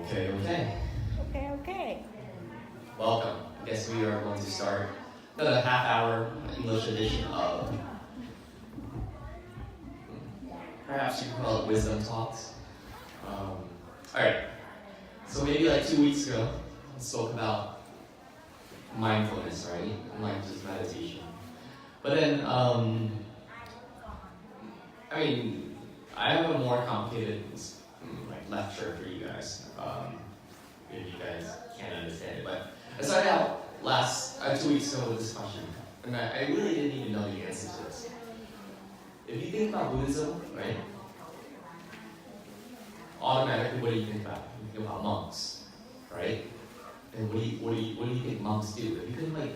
Okay. Okay. Welcome. I guess we are going to start the half-hour English edition of, perhaps you can call it wisdom talks. Alright, so maybe like 2 weeks ago, I spoke about mindfulness, right? Like just meditation. But then, I have a more complicated lecture for you guys. If you guys can't understand it, but I started out 2 weeks ago with this question, and I really didn't even know the answer to this. If you think about Buddhism, right? Automatically, what do you think about? You think about monks, right? And what do you think monks do? If you can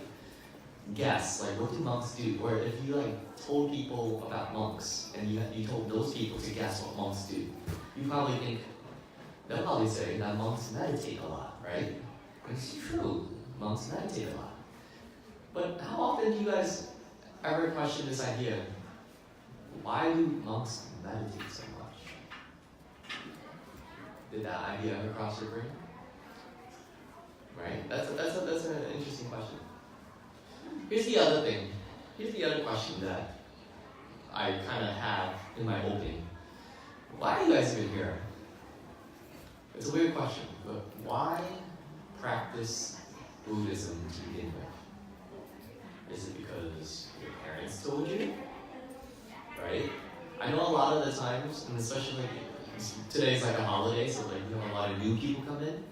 guess, what do monks do? Or if you told people about monks and you told those people to guess what monks do, you probably think they'll probably say that monks meditate a lot, right? It's true, monks meditate a lot. But how often do you guys ever question this idea? Why do monks meditate so much? Did that idea ever cross your brain? Right? That's an interesting question. Here's the other thing. Here's the other question that I kind of have in my opening. Why are you guys even here? It's a weird question, but why practice Buddhism to begin with? Is it because your parents told you? Right? I know a lot of the times, and especially today's a holiday, so a lot of new people come in.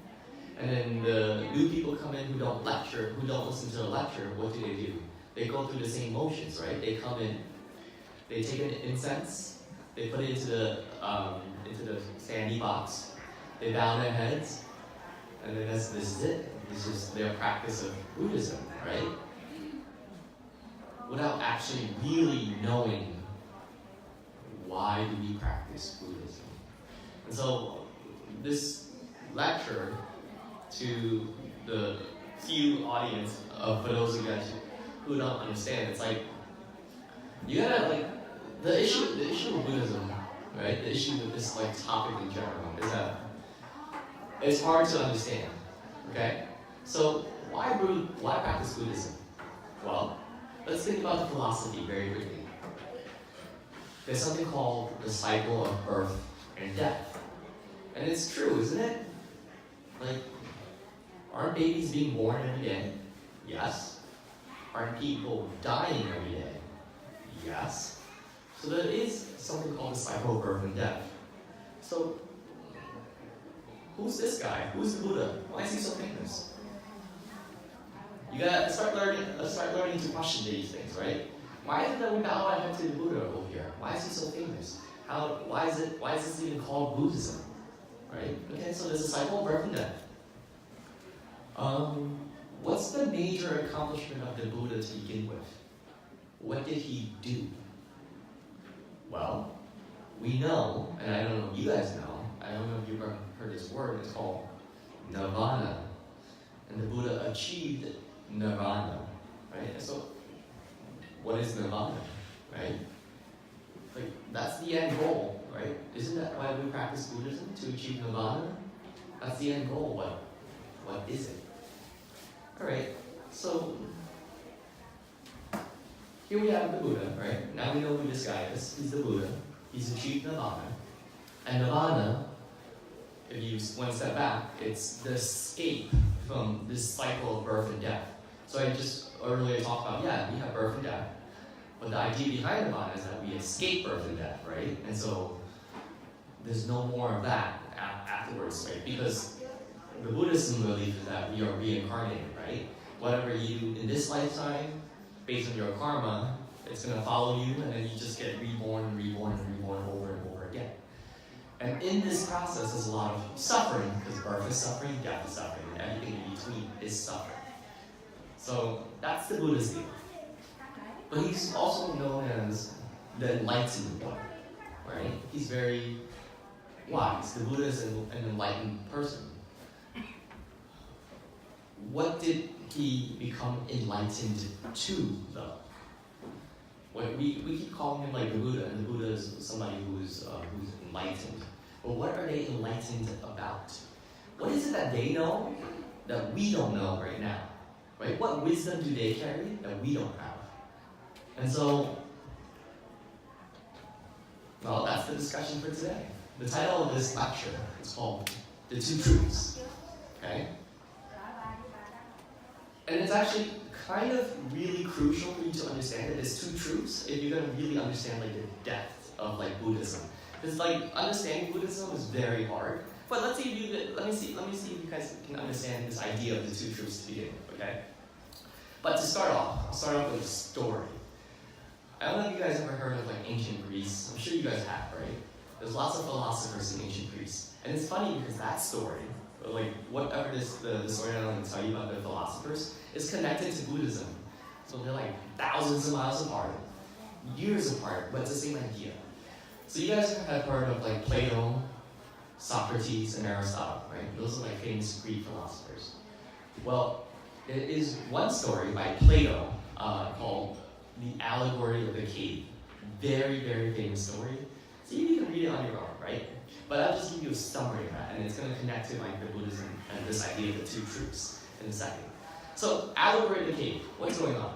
And then the new people come in who don't listen to the lecture, what do? They go through the same motions, right? They come in, they take an incense, they put it into the sandy box, they bow their heads, and then this is it. This is their practice of Buddhism, right? Without actually really knowing why do we practice Buddhism. And so this lecture, to the few audience, for those of you guys who don't understand, it's you gotta the issue with Buddhism, right? The issue with this topic in general is that it's hard to understand. Okay? So why practice Buddhism? Well, let's think about the philosophy very quickly. There's something called the cycle of birth and death. And it's true, isn't it? Aren't babies being born every day? Yes. Aren't people dying every day? Yes. So there is something called the cycle of birth and death. So, who's this guy? Who's the Buddha? Why is he so famous? You gotta start learning to question these things, right? Why is it that we bow our head to the Buddha over here? Why is he so famous? Why is this even called Buddhism? Right? Okay, so there's a cycle of birth and death. What's the major accomplishment of the Buddha to begin with? What did he do? Well, we know, and I don't know if you guys know, I don't know if you've ever heard this word, it's called nirvana. And the Buddha achieved nirvana, right? And so, what is nirvana, right? That's the end goal, right? Isn't that why we practice Buddhism? To achieve nirvana? That's the end goal. What is it? Alright, so here we have the Buddha, right? Now we know who this guy is. He's the Buddha. He's achieved nirvana. And nirvana, if you one step back, it's the escape from this cycle of birth and death. So I just earlier talked about, we have birth and death. But the idea behind nirvana is that we escape birth and death, right? And so there's no more of that afterwards, right? Because the Buddhism belief is that we are reincarnated, right? Whatever you, in this lifetime, based on your karma, it's going to follow you, and then you just get reborn over and over again. And in this process, there's a lot of suffering, because birth is suffering, death is suffering, and everything in between is suffering. So that's the Buddha's view. But he's also known as the enlightened one, right? He's very wise. The Buddha is an enlightened person. What did he become enlightened to, though? We keep calling him the Buddha, and the Buddha is somebody who's enlightened. But what are they enlightened about? what is it that they know that we don't know right now? Right? What wisdom do they carry that we don't have? And so, well, that's the discussion for today. The title of this lecture is called The Two Truths. Okay? And it's actually kind of really crucial for you to understand that there's two truths if you're going to really understand like the depth of like Buddhism. Because like understanding Buddhism is very hard. But let me see if you guys can understand this idea of the two truths to begin with, okay? But to start off, I'll start off with a story. I don't know if you guys ever heard of like ancient Greece. I'm sure you guys have, right? There's lots of philosophers in ancient Greece. And it's funny because that story, like whatever the story I'm going to tell you about the philosophers, is connected to Buddhism. So they're like thousands of miles apart, years apart, but it's the same idea. So you guys have heard of like Plato, Socrates, and Aristotle, right? Those are like famous Greek philosophers. Well, there is one story by Plato called The Allegory of the Cave. Very, very famous story. See if you can read it on your own, right? But I'll just give you a summary of that, and it's going to connect to like the Buddhism and this idea of the two truths in a second. So, Allegory of the Cave, what's going on?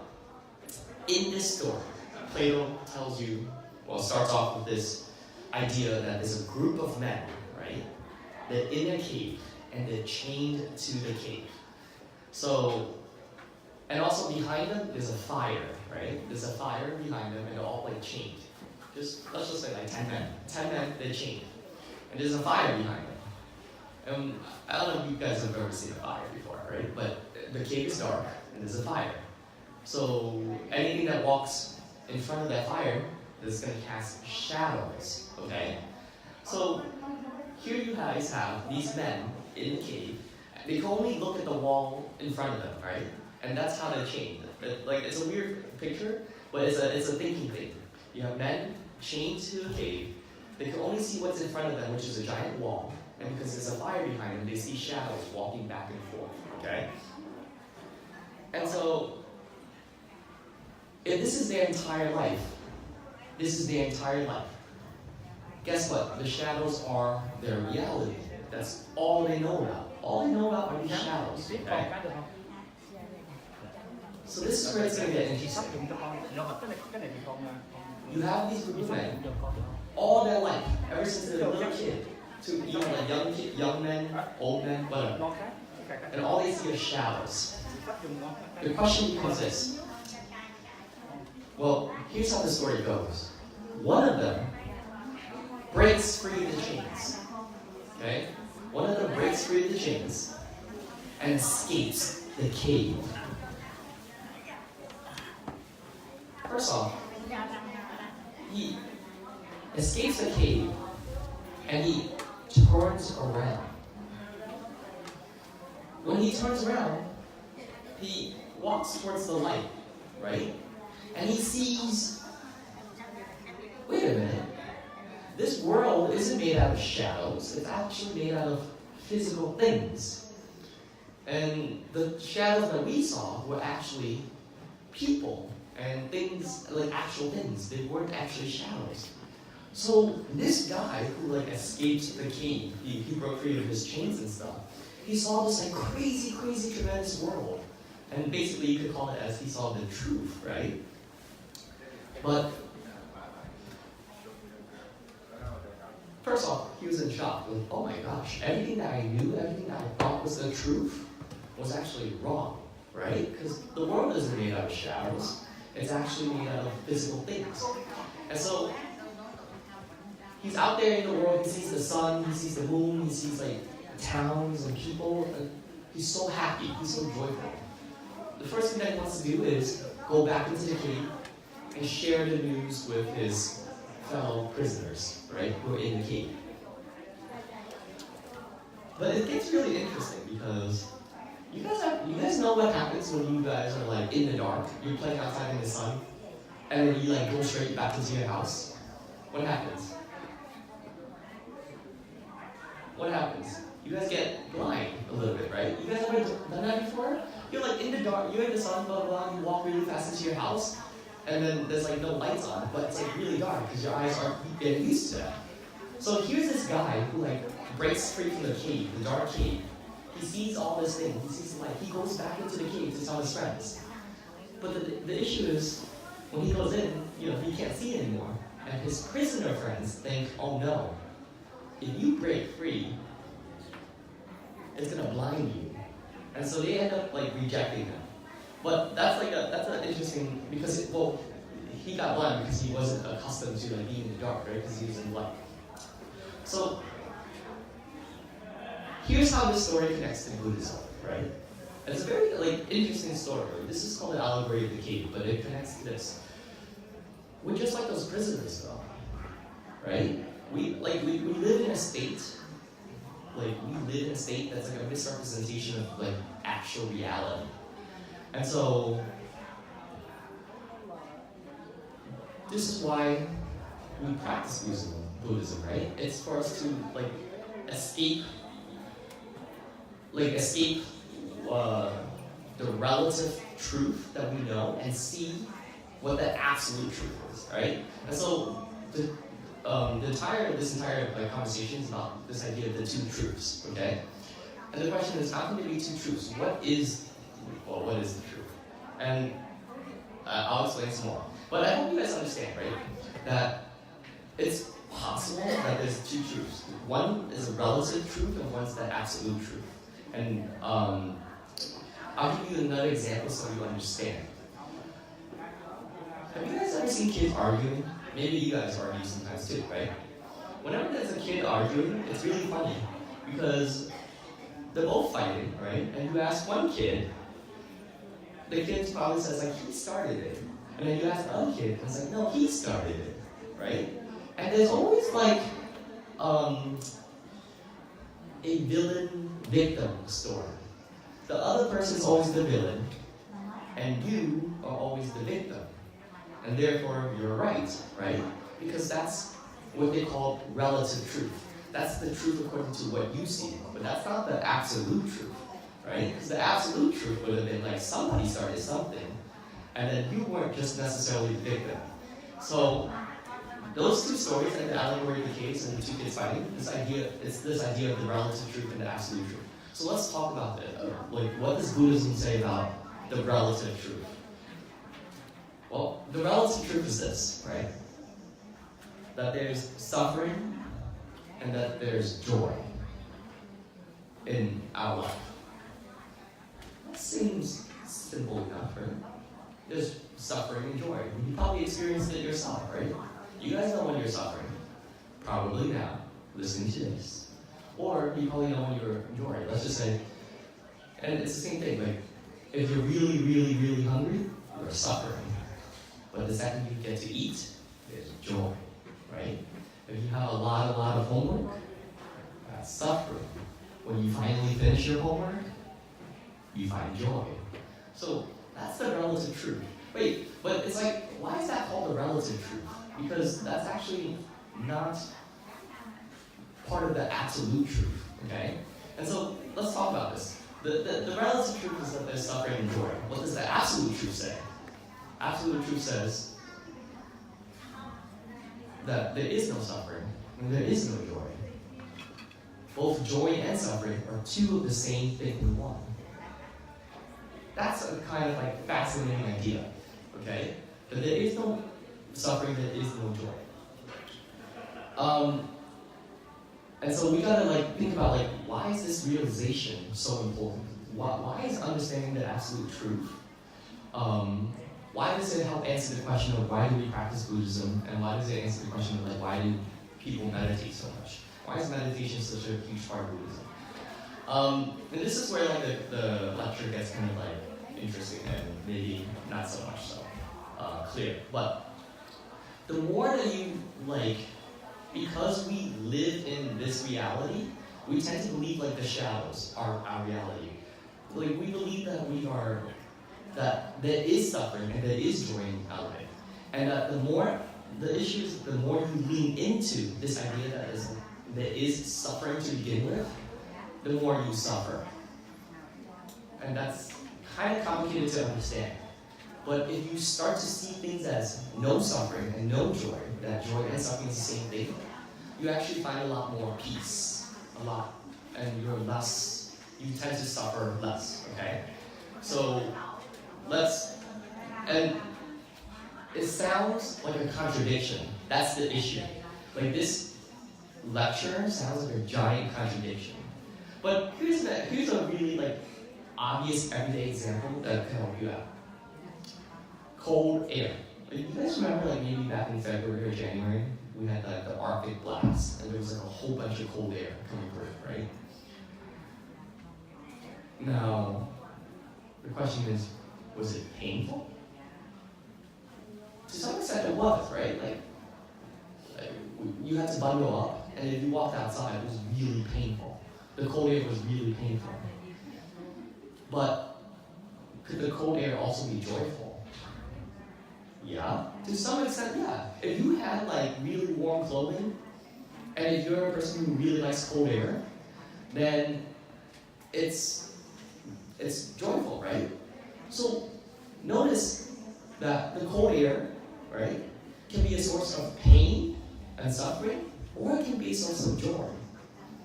In this story, Plato tells you, well, starts off with this idea that there's a group of men, right? They're in a cave, and they're chained to the cave. So, and also behind them, there's a fire, right? There's a fire behind them, and they're all like chained. Let's just say like 10 men. 10 men, they're chained. And there's a fire behind them. I don't know if you guys have ever seen a fire before, right? But the cave is dark, and there's a fire. So anything that walks in front of that fire is going to cast shadows, okay? So here you guys have these men in the cave. They can only look at the wall in front of them, right? And that's how they're chained. Like, it's a weird picture, but it's a thinking thing. You have men chained to a cave. They can only see what's in front of them, which is a giant wall. And because there's a fire behind them, they see shadows walking back and forth, okay? And so, if this is their entire life, guess what? The shadows are their reality. That's all they know about. All they know about are these shadows, okay? So this is where it's going to get interesting. You have these group of men, all their life, ever since they're a little kid, to like young men, old men, whatever. And all they see are shadows. The question becomes this. Well, here's how the story goes. One of them breaks free of the chains. Okay? One of them breaks free of the chains and escapes the cave. First off, he escapes the cave and he turns around. When he turns around, he walks towards the light, right? And he sees, wait a minute, this world isn't made out of shadows, it's actually made out of physical things. And the shadows that we saw were actually people and things, like actual things. They weren't actually shadows. So this guy who like escaped the cave, he broke free of his chains and stuff, he saw this like crazy, tremendous world. And basically you could call it as he saw the truth, right? But first off, he was in shock. Like, oh my gosh, everything that I knew, everything that I thought was the truth was actually wrong, right? Because the world isn't made out of shadows. It's actually made out of physical things. And so he's out there in the world, he sees the sun, he sees the moon, he sees like towns and people, and he's so happy, he's so joyful. The first thing that he wants to do is go back into the cave and share the news with his fellow prisoners, right, who are in the cave. But it gets really interesting because you guys know what happens when you guys are like in the dark, you're playing outside in the sun, and then you like go straight back into your house. What happens? What happens? You guys get blind a little bit, right? You guys ever done that before? You're like in the dark, you're in the sun, blah, blah, blah, you walk really fast into your house, and then there's like no lights on, but it's like really dark because your eyes aren't getting used to that. So here's this guy who like breaks free from the cave, the dark cave, He sees all this thing, he sees light. He goes back into the cave to tell his friends. But the issue is, when he goes in, he can't see anymore. And his prisoner friends think, oh no, if you break free, it's gonna blind you. And so they end up rejecting him. But that's an interesting, because he got blind because he wasn't accustomed to being in the dark, right? Because he was in light. So here's how this story connects to Buddhism, right? And it's a very interesting story. This is called the allegory of the cave, but it connects to this. We're just like those prisoners, though, right? We live in a state, that's a misrepresentation of actual reality. And so this is why we practice Buddhism, right? It's for us to escape the relative truth that we know and see what the absolute truth is, right? And so this entire conversation is about this idea of the two truths, okay? And the question is, how can there be two truths? What is the truth? And I'll explain some more. But I hope you guys understand, right? That it's possible that there's two truths. One is a relative truth and one's the absolute truth. And I'll give you another example so you understand. Have you guys ever seen kids arguing? Maybe you guys argue sometimes too, right? Whenever there's a kid arguing, it's really funny because they're both fighting, right? And you ask one kid, the kid probably says he started it. And then you ask the other kid, and it's no, he started it, right? And there's always a villain-victim story. The other person's always the villain, and you are always the victim. And therefore, you're right? Because that's what they call relative truth. That's the truth according to what you see, but that's not the absolute truth, right? Because the absolute truth would have been somebody started something, and then you weren't just necessarily the victim. So those two stories, the allegory of the caves and the two kids fighting, this idea of the relative truth and the absolute truth. So let's talk about it. What does Buddhism say about the relative truth? Well, the relative truth is this, right? That there's suffering and that there's joy in our life. That seems simple enough, right? There's suffering and joy. You probably experienced it yourself, right? You guys know when you're suffering. Probably now, listening to this. Or you probably know when you're enjoying. Let's just say, and it's the same thing, if you're really, really, really hungry, you're suffering. But the second you get to eat, there's joy, right? If you have a lot of homework, that's suffering. When you finally finish your homework, you find joy. So that's the relative truth. Wait, but it's why is that called the relative truth? Because that's actually not part of the absolute truth, okay? And so let's talk about this. The relative truth is that there's suffering and joy. What does the absolute truth say? Absolute truth says that there is no suffering and there is no joy. Both joy and suffering are two of the same thing in one. That's a kind of fascinating idea, okay? That there is no suffering, there is no joy. And so we gotta think about why is this realization so important? Why is understanding the absolute truth? Why does it help answer the question of why do we practice Buddhism, and why does it answer the question of why do people meditate so much? Why is meditation such a huge part of Buddhism? And this is where the lecture gets kind of interesting and maybe not so much so clear. But the more that you because we live in this reality, we tend to believe the shadows are our reality. We believe that there is suffering and there is joy in our life. And that the more you lean into this idea that there is suffering to begin with, the more you suffer. And that's kind of complicated to understand. But if you start to see things as no suffering and no joy, that joy and suffering is the same thing, you actually find a lot more peace, and you're less you tend to suffer less, okay? So and it sounds like a contradiction. That's the issue. Like this lecture sounds like a giant contradiction. But here's a really like obvious everyday example that can help you out. Cold air. Like, you guys remember like maybe back in February or January, we had like the Arctic blast, and there was like a whole bunch of cold air coming through, right? Now, the question is, was it painful? To some extent it was, right? Like you had to bundle up, and if you walked outside, it was really painful. The cold air was really painful. But could the cold air also be joyful? Yeah, to some extent, yeah. If you had like really warm clothing, and if you're a person who really likes cold air, then it's joyful, right? So notice that the cold air, right, can be a source of pain and suffering, or it can be a source of joy.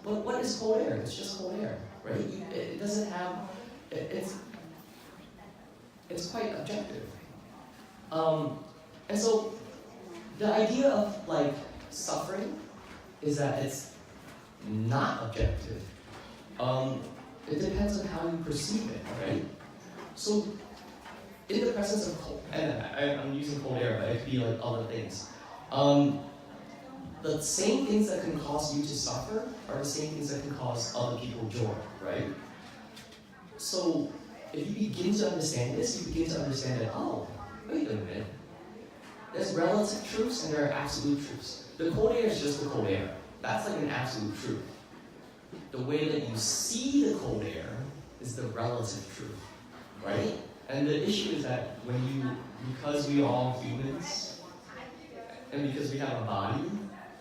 But what is cold air? It's just cold air, right? It doesn't have, it's quite objective. And so the idea of like suffering is that it's not objective. It depends on how you perceive it, right? So in the presence of cold, and I'm using cold air, but it could be like other things. The same things that can cause you to suffer are the same things that can cause other people joy, right? So if you begin to understand this, you begin to understand that, oh, wait a minute. There's relative truths and there are absolute truths. The cold air is just the cold air. That's like an absolute truth. The way that you see the cold air is the relative truth, right? And the issue is that because we are all humans, and because we have a body,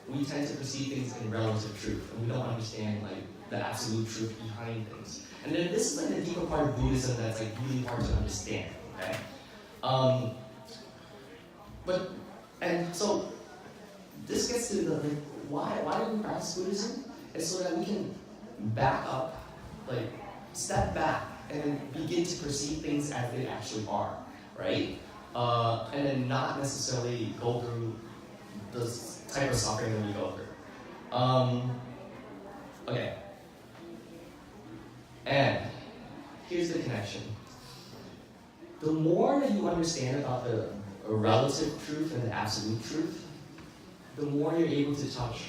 we tend to perceive things in relative truth, and we don't understand like the absolute truth behind things. And then this is like the deeper part of Buddhism that's like really hard to understand, okay? And so this gets to the like, why do we practice Buddhism? It's so that we can back up, like step back, and then begin to perceive things as they actually are, right? And then not necessarily go through the type of suffering that we go through. Okay. And here's the connection. The more that you understand about the relative truth and the absolute truth, the more you're able to touch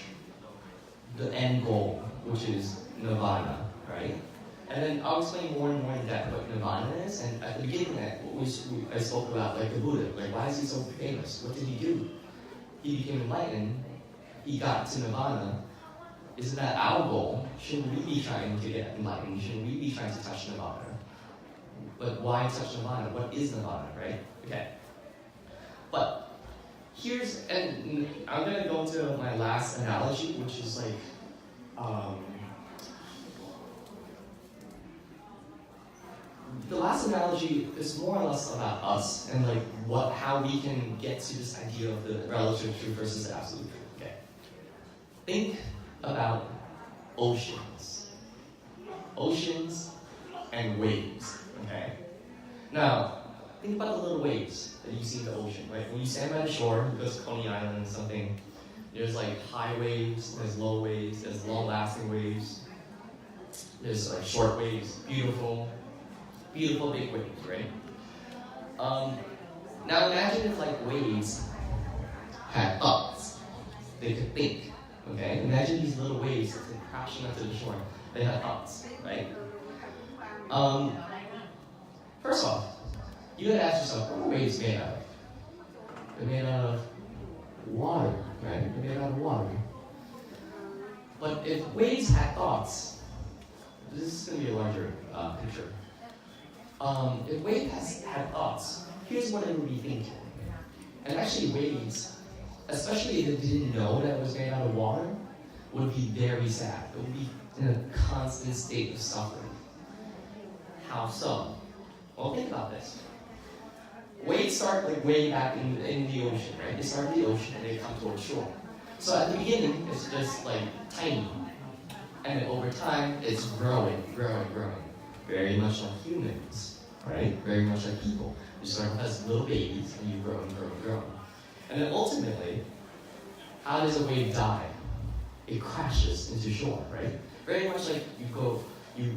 the end goal, which is nirvana, right? And then I'll explain more and more in depth what nirvana is. And at the beginning, I spoke about like the Buddha. Like, why is he so famous? What did he do? He became enlightened. He got to nirvana. Isn't that our goal? Shouldn't we be trying to get enlightened? Shouldn't we be trying to touch nirvana? But why touch nirvana? What is nirvana, right? Okay. But and I'm going to go to my last analogy, which is like, the last analogy is more or less about us and like how we can get to this idea of the relative truth versus the absolute truth. Okay. Think about oceans. Oceans and waves. Okay. Now, think about the little waves that you see in the ocean, right? When you stand by the shore, you go to Coney Island or something, there's like high waves, there's low waves, there's long-lasting waves, there's like short waves, beautiful big waves, right? Now imagine if like waves had thoughts, they could think, okay? Imagine these little waves that come crashing up to the shore, they had thoughts, right? First off, you gotta ask yourself, what are waves made out of? They're made out of water, right? They're made out of water. But if waves had thoughts, this is gonna be a larger picture. If waves had thoughts, here's what it would be thinking. And actually waves, especially if it didn't know that it was made out of water, would be very sad. It would be in a constant state of suffering. How so? Well, think about this. Waves start like way back in the ocean, right? They start in the ocean and they come towards shore. So at the beginning, it's just like tiny. And And then over time, it's growing. Very much like humans, right? Very much like people. You start off as little babies, and you grow. And then ultimately, how does a wave die? It crashes into shore, right? Very much like you grow, you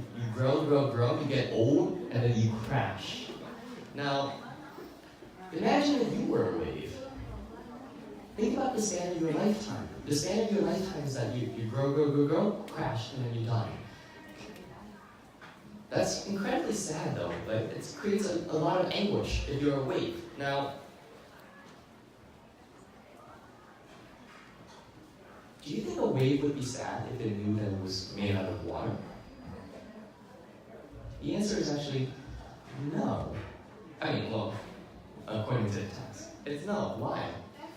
get old, and then you crash. Now, imagine if you were a wave. Think about the span of your lifetime. The span of your lifetime is that you grow, crash, and then you die. That's incredibly sad though, but it creates a lot of anguish if you're a wave. Now, do you think a wave would be sad if it knew that it was made out of water? The answer is actually no. Well, according to the text, it's no. Why?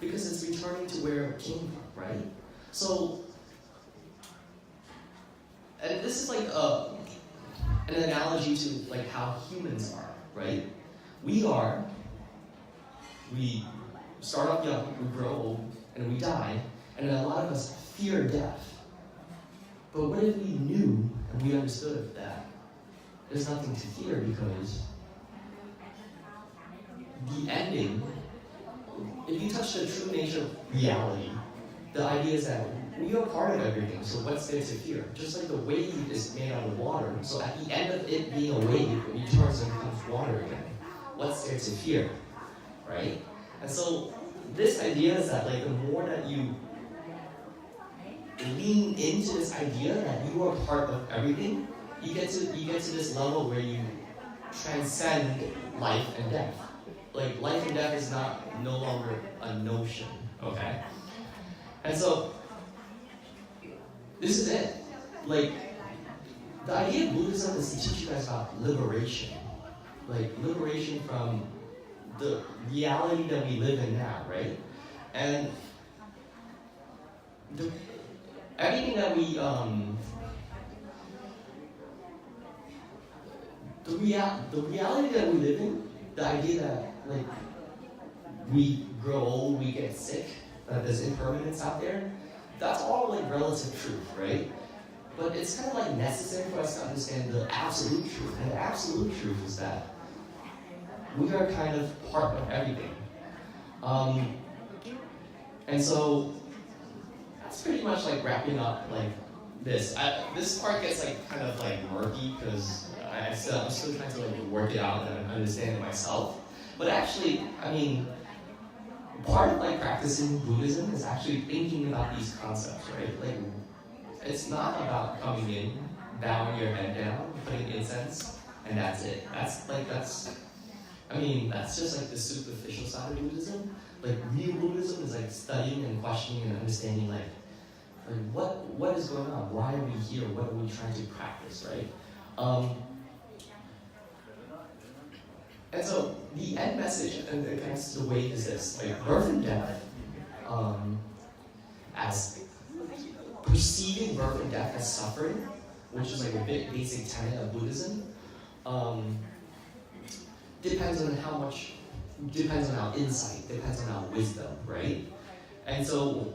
Because it's returning to where it came from, right? So, and this is like an analogy to like how humans are, right? We start off young, we grow old, and we die, and a lot of us fear death. But what if we knew and we understood that there's nothing to fear because the ending, if you touch the true nature of reality, the idea is that we are part of everything, so what's there to fear? Just like the wave is made out of water, so at the end of it being a wave, it returns and becomes water again. What's there to fear, right? And so this idea is that like the more that you lean into this idea that you are part of everything, you get to this level where you transcend life and death. Like life and death is no longer a notion, okay? And so this is it. Like the idea of Buddhism is to teach you guys about liberation. Like liberation from the reality that we live in now, right? And everything that we the reality that we live in, the idea that like we grow old, we get sick, that there's impermanence out there, that's all like relative truth, right? But it's kind of like necessary for us to understand the absolute truth. And the absolute truth is that we are kind of part of everything. And so that's pretty much like wrapping up like this. This part gets like kind of like murky because I'm still trying to like work it out and understand it myself. But actually, I mean, part of like practicing Buddhism is actually thinking about these concepts, right? Like, it's not about coming in, bowing your head down, putting incense, and that's it. That's just like the superficial side of Buddhism. Like real Buddhism is like studying and questioning and understanding like what is going on? Why are we here? What are we trying to practice, right? And so the end message and the way is this: like birth and death, as perceiving birth and death as suffering, which is like a big basic tenet of Buddhism, depends on our insight, depends on our wisdom, right? And so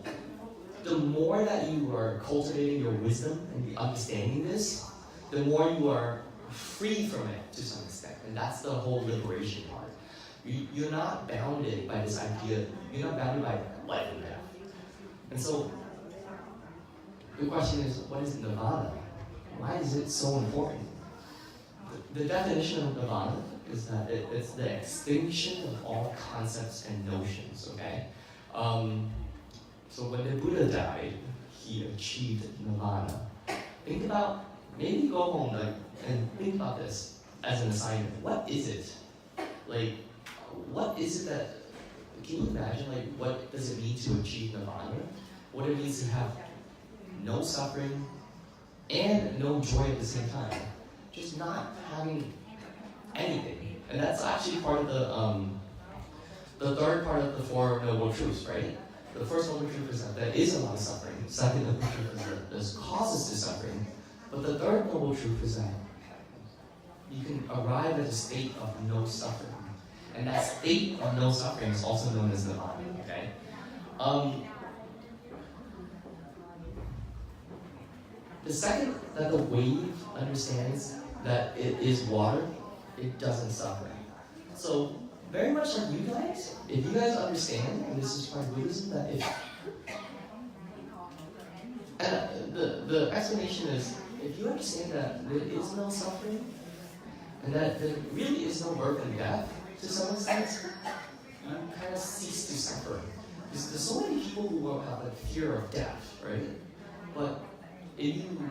the more that you are cultivating your wisdom and understanding this, the more you are free from it to some extent. And that's the whole liberation part. You're not bounded by this idea, you're not bounded by life and death. And so the question is, what is nirvana? Why is it so important? The definition of nirvana is that it's the extinction of all concepts and notions, okay? So when the Buddha died, he achieved nirvana. Think about, maybe go home and think about this as an assignment. What is it? Like, what is it that, can you imagine, like, what does it mean to achieve nirvana? What it means to have no suffering and no joy at the same time. Just not having anything. And that's actually part of the third part of the Four Noble Truths, right? The first noble truth is that there is a lot of suffering. Second noble truth is that there's causes to suffering. But the third noble truth is that you can arrive at a state of no suffering. And that state of no suffering is also known as nirvana, okay? the second that the wave understands that it is water, it doesn't suffer. So, very much like you guys, if you guys understand, and this is part of Buddhism, that if, and the explanation is, if you understand that there is no suffering, and that there really is no birth and death, to some extent, you kind of cease to suffer. Because there's so many people who have like fear of death, right? But if you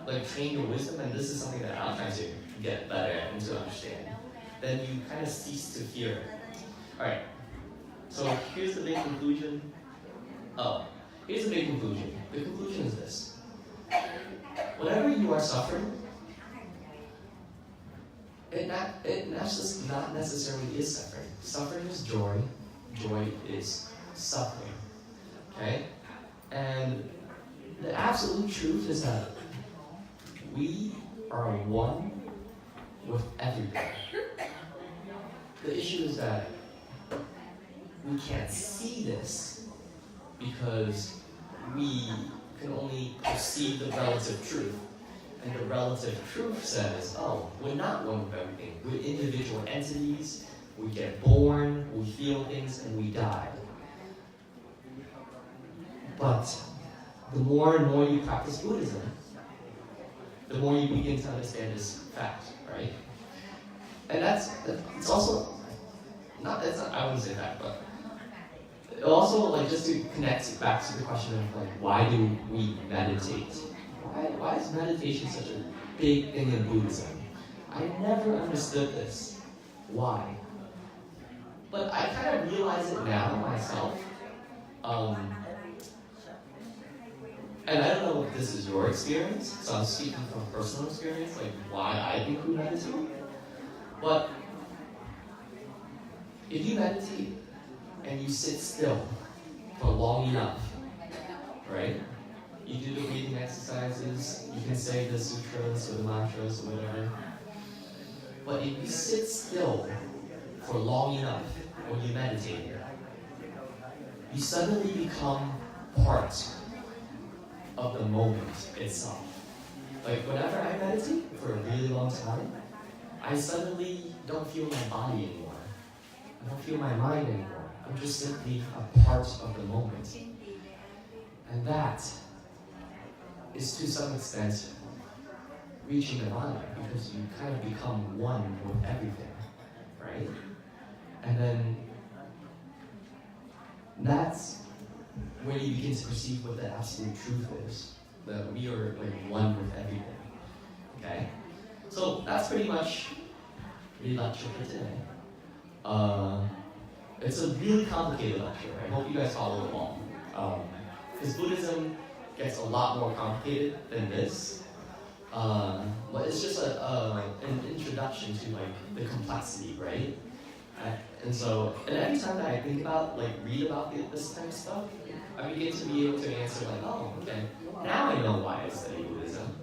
like train your wisdom, and this is something that I'm trying to get better at and to understand, then you kind of cease to fear it. Alright, so here's the big conclusion. Here's the big conclusion. The conclusion is this. Whenever you are suffering, it not necessarily is suffering. Suffering is joy. Joy is suffering. Okay? And the absolute truth is that we are one with everything. The issue is that we can't see this because we can only perceive the relative truth. And the relative truth says, oh, we're not one with everything. We're individual entities. We get born, we feel things, and we die. But the more and more you practice Buddhism, the more you begin to understand this fact, right? And it's also, I wouldn't say that, but it also, like, just to connect back to the question of, like, why do we meditate? Why is meditation such a big thing in Buddhism? I never understood this. Why? But I kind of realize it now myself. And I don't know if this is your experience, so I'm speaking from personal experience, like why I think we meditate. But if you meditate and you sit still for long enough, right? You do the breathing exercises, you can say the sutras or the mantras or whatever. But if you sit still for long enough when you meditate, you suddenly become part of the moment itself. Like whenever I meditate for a really long time, I suddenly don't feel my body anymore. I don't feel my mind anymore. I'm just simply a part of the moment. And that is to some extent reaching nirvana, because you kind of become one with everything, right? And then that's when you begin to perceive what the absolute truth is, that we are like one with everything. Okay? So that's pretty much the lecture for today. It's a really complicated lecture. I hope you guys follow along. Because Buddhism gets a lot more complicated than this. But it's just an introduction to like the complexity, right? And every time that I think about, like, read about this kind of stuff, I begin to be able to answer like, oh, okay, now I know why I study Buddhism.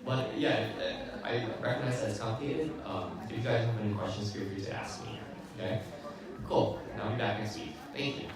But yeah, I recognize that it's complicated. If you guys have any questions, feel free to ask me. Okay? Cool. Now I'll be back next week. Thank you.